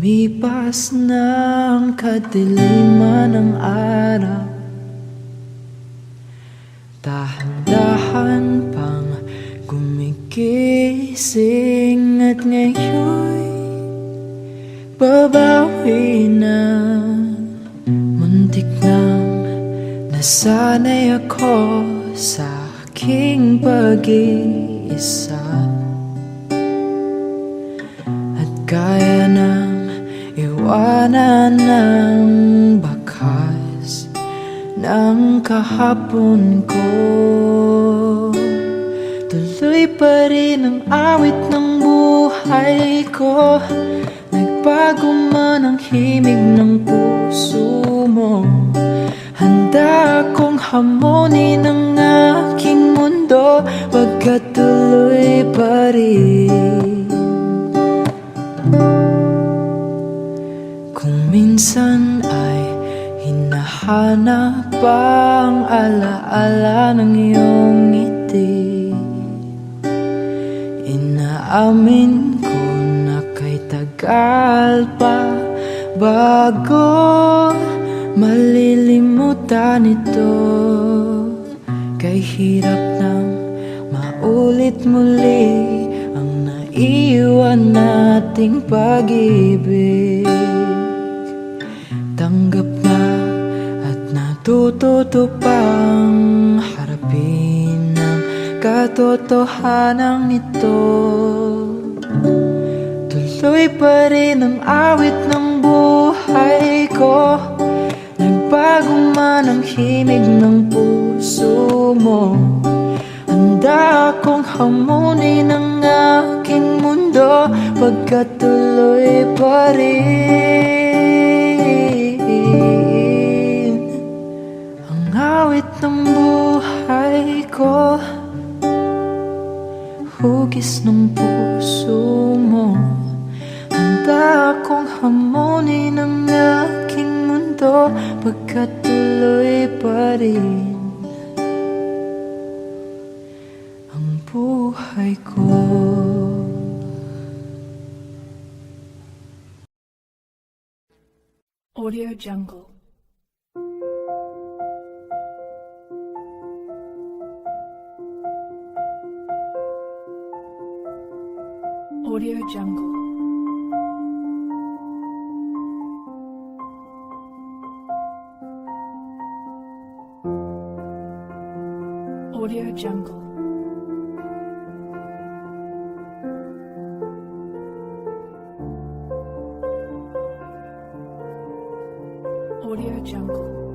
Lumipas ng kadiliman ng araw, dahan-dahan pang gumigising at ngayon'y babawi na. Muntik nang nasanay ako sa aking pag-iisa, at kaya nang iwanan ng bakas ng kahapon ko. Tuloy pa rin ang awit ng buhay ko, nagbago man ang himig ng puso mo. Handa akong hamunin ang aking mundo, pagkat tuloy pa rin. Kung minsan ay hinahanap ang alaala ng iyong ngiti, inaamin ko na kay tagal pa bago malilimutan ito. Kay hirap nang maulit muli ang naiwan nating pag-ibig. Tanggap na at natututo pang harapin ang katotohanan nito. Tuloy pa rin ang awit ng buhay ko, nagbago man ang himig ng puso mo. Handa akong hamunin ang aking mundo, pagkat tuloy pa rin ang awit ng buhay ko. Hugis ng puso mo, handa akong hamunin ang aking mundo, pagkat tuloy pa rin ang buhay ko. Audio Jungle. Audio Jungle. Audio Jungle. Audio Jungle.